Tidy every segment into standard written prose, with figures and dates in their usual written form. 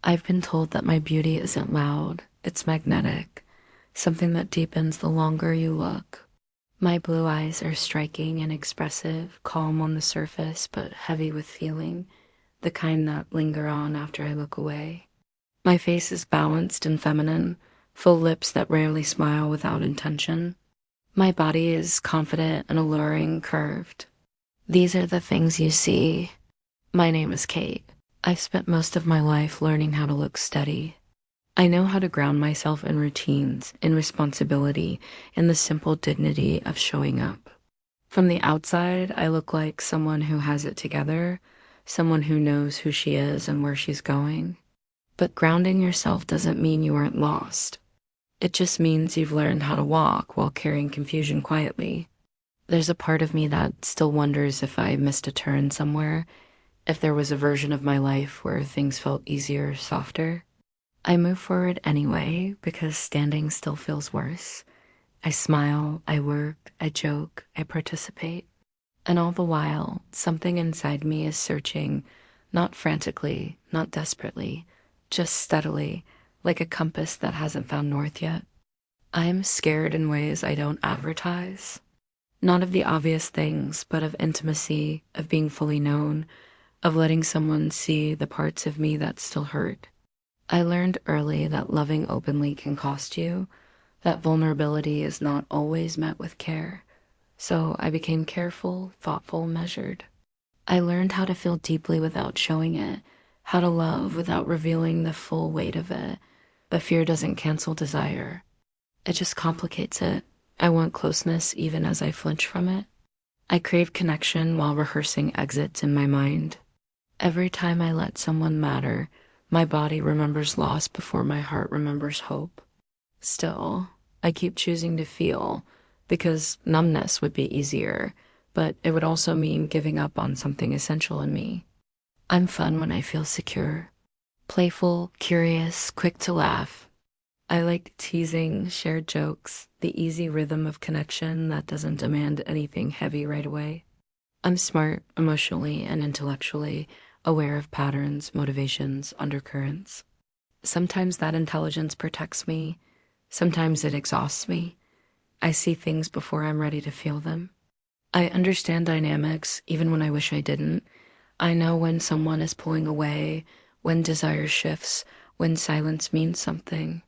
I've been told that my beauty isn't loud, it's magnetic, something that deepens the longer you look. My blue eyes are striking and expressive, calm on the surface but heavy with feeling, the kind that linger on after I look away. My face is balanced and feminine, full lips that rarely smile without intention. My body is confident and alluring, curved. These are the things you see. My name is Kate. I've spent most of my life learning how to look steady. I know how to ground myself in routines, in responsibility, in the simple dignity of showing up. From the outside, I look like someone who has it together, someone who knows who she is and where she's going. But grounding yourself doesn't mean you aren't lost. It just means you've learned how to walk while carrying confusion quietly. There's a part of me that still wonders if I missed a turn somewhere, if there was a version of my life where things felt easier, softer. I move forward anyway because standing still feels worse. I smile, I work, I joke, I participate. And all the while, something inside me is searching, not frantically, not desperately, just steadily, like a compass that hasn't found north yet. I am scared in ways I don't advertise. Not of the obvious things, but of intimacy, of being fully known, of letting someone see the parts of me that still hurt. I learned early that loving openly can cost you, that vulnerability is not always met with care. So I became careful, thoughtful, measured. I learned how to feel deeply without showing it, how to love without revealing the full weight of it. But fear doesn't cancel desire. It just complicates it. I want closeness even as I flinch from it. I crave connection while rehearsing exits in my mind. Every time I let someone matter, my body remembers loss before my heart remembers hope. Still, I keep choosing to feel because numbness would be easier, but it would also mean giving up on something essential in me. I'm fun when I feel secure, playful, curious, quick to laugh. I like teasing, shared jokes, the easy rhythm of connection that doesn't demand anything heavy right away. I'm smart emotionally and intellectually, aware of patterns, motivations, undercurrents. Sometimes that intelligence protects me, sometimes it exhausts me. I see things before I'm ready to feel them. I understand dynamics even when I wish I didn't. I know when someone is pulling away, when desire shifts, when silence means something.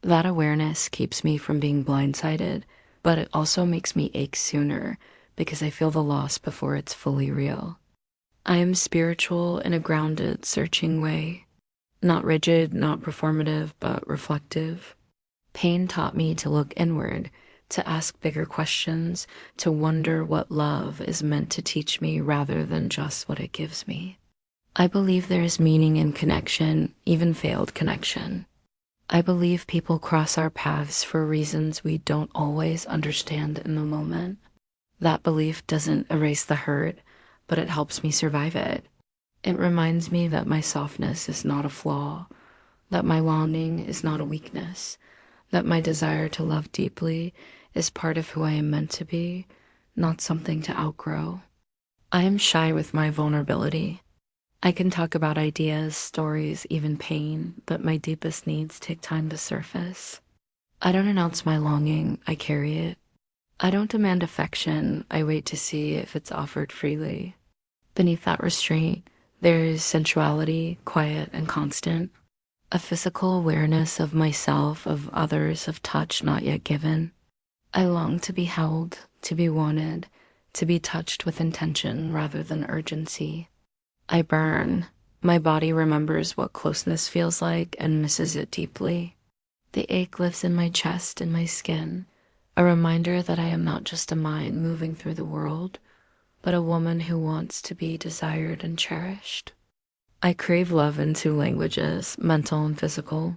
That awareness keeps me from being blindsided, but it also makes me ache sooner because I feel the loss before it's fully real. I am spiritual in a grounded, searching way. Not rigid, not performative, but reflective. Pain taught me to look inward, to ask bigger questions, to wonder what love is meant to teach me rather than just what it gives me. I believe there is meaning in connection, even failed connection. I believe people cross our paths for reasons we don't always understand in the moment. That belief doesn't erase the hurt, but it helps me survive it. It reminds me that my softness is not a flaw, that my longing is not a weakness, that my desire to love deeply is part of who I am meant to be, not something to outgrow. I am shy with my vulnerability. I can talk about ideas, stories, even pain, but my deepest needs take time to surface. I don't announce my longing, I carry it. I don't demand affection, I wait to see if it's offered freely. Beneath that restraint, there is sensuality, quiet and constant, a physical awareness of myself, of others, of touch not yet given. I long to be held, to be wanted, to be touched with intention rather than urgency. I burn. My body remembers what closeness feels like and misses it deeply. The ache lives in my chest and my skin, a reminder that I am not just a mind moving through the world, but a woman who wants to be desired and cherished. I crave love in two languages, mental and physical.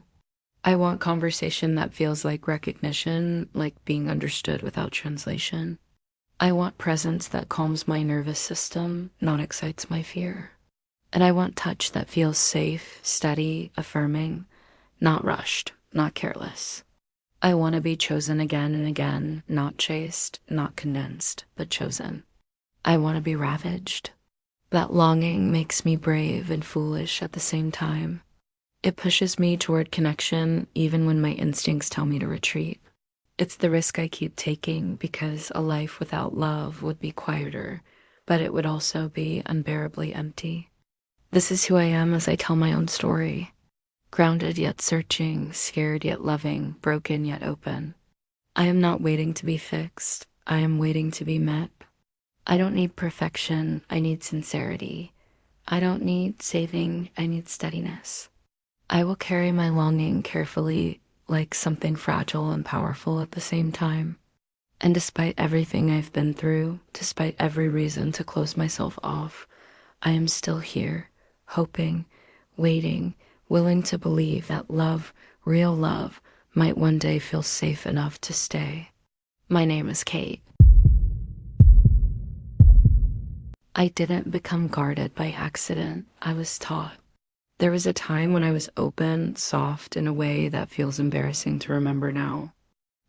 I want conversation that feels like recognition, like being understood without translation. I want presence that calms my nervous system, not excites my fear. And I want touch that feels safe, steady, affirming, not rushed, not careless. I want to be chosen again and again, not chased, not condensed, but chosen. I want to be ravaged. That longing makes me brave and foolish at the same time. It pushes me toward connection even when my instincts tell me to retreat. It's the risk I keep taking because a life without love would be quieter, but it would also be unbearably empty. This is who I am as I tell my own story. Grounded yet searching, scared yet loving, broken yet open. I am not waiting to be fixed. I am waiting to be met. I don't need perfection. I need sincerity. I don't need saving. I need steadiness. I will carry my longing carefully, like something fragile and powerful at the same time. And despite everything I've been through, despite every reason to close myself off, I am still here, hoping, waiting, willing to believe that love, real love, might one day feel safe enough to stay. My name is Kate. I didn't become guarded by accident. I was taught. There was a time when I was open, soft, in a way that feels embarrassing to remember now.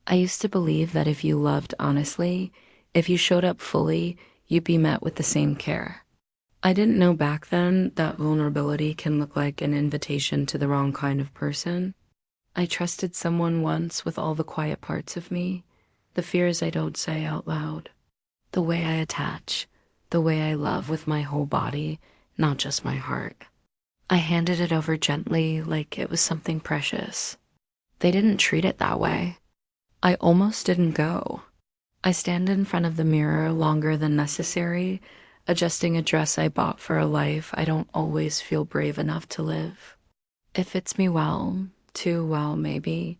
I used to believe that if you loved honestly, if you showed up fully, you'd be met with the same care. I didn't know back then that vulnerability can look like an invitation to the wrong kind of person. I trusted someone once with all the quiet parts of me, the fears I don't say out loud, the way I attach, the way I love with my whole body, not just my heart. I handed it over gently like it was something precious. They didn't treat it that way. I almost didn't go. I stand in front of the mirror longer than necessary, adjusting a dress I bought for a life I don't always feel brave enough to live. It fits me well, too well maybe,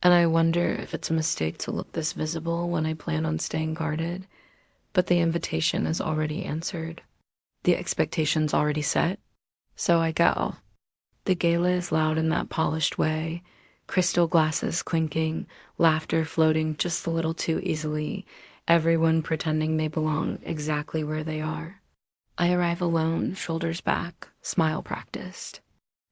and I wonder if it's a mistake to look this visible when I plan on staying guarded, but the invitation is already answered. The expectation's already set. So I go. The gala is loud in that polished way, crystal glasses clinking, laughter floating just a little too easily, everyone pretending they belong exactly where they are. I arrive alone, shoulders back, smile practiced.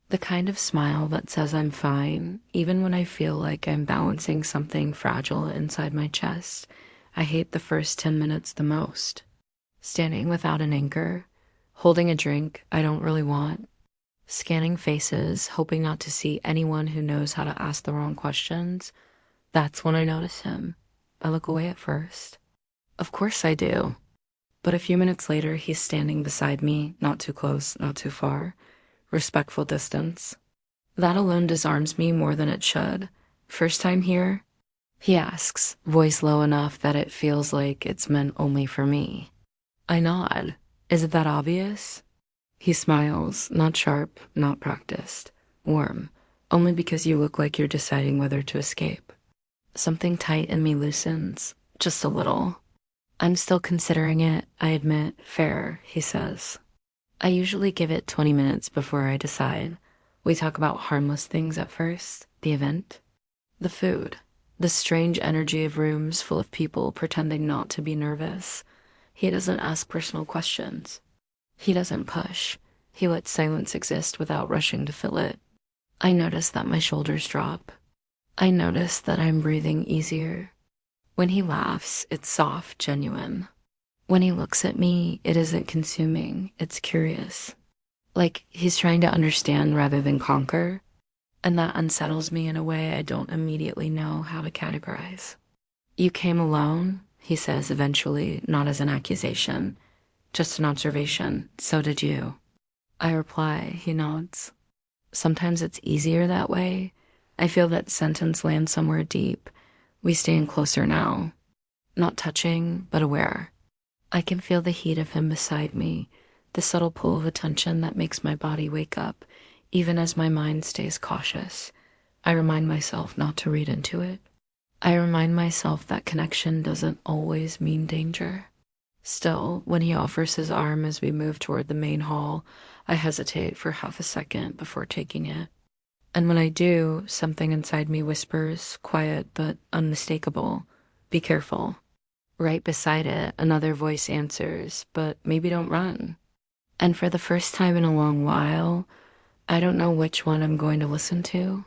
The kind of smile that says I'm fine, even when I feel like I'm balancing something fragile inside my chest. I hate the first 10 minutes the most. Standing without an anchor, holding a drink I don't really want, scanning faces, hoping not to see anyone who knows how to ask the wrong questions. That's when I notice him. I look away at first. Of course I do. But a few minutes later, he's standing beside me, not too close, not too far. Respectful distance. That alone disarms me more than it should. First time here? He asks, voice low enough that it feels like it's meant only for me. I nod. Is it that obvious? He smiles, not sharp, not practiced. Warm, only because you look like you're deciding whether to escape. Something tight in me loosens, just a little. I'm still considering it, I admit. Fair, he says. I usually give it 20 minutes before I decide. We talk about harmless things at first, the event, the food, the strange energy of rooms full of people pretending not to be nervous. He doesn't ask personal questions. He doesn't push. He lets silence exist without rushing to fill it. I notice that my shoulders drop. I notice that I'm breathing easier. When he laughs, it's soft, genuine. When he looks at me, it isn't consuming, it's curious. Like he's trying to understand rather than conquer. And that unsettles me in a way I don't immediately know how to categorize. You came alone, he says eventually, not as an accusation, just an observation. So did you. I reply, he nods. Sometimes it's easier that way. I feel that sentence lands somewhere deep. We stand closer now. Not touching, but aware. I can feel the heat of him beside me, the subtle pull of attention that makes my body wake up, even as my mind stays cautious. I remind myself not to read into it. I remind myself that connection doesn't always mean danger. Still, when he offers his arm as we move toward the main hall, I hesitate for half a second before taking it. And when I do, something inside me whispers, quiet but unmistakable, "Be careful." Right beside it, another voice answers, "But maybe don't run." And for the first time in a long while, I don't know which one I'm going to listen to.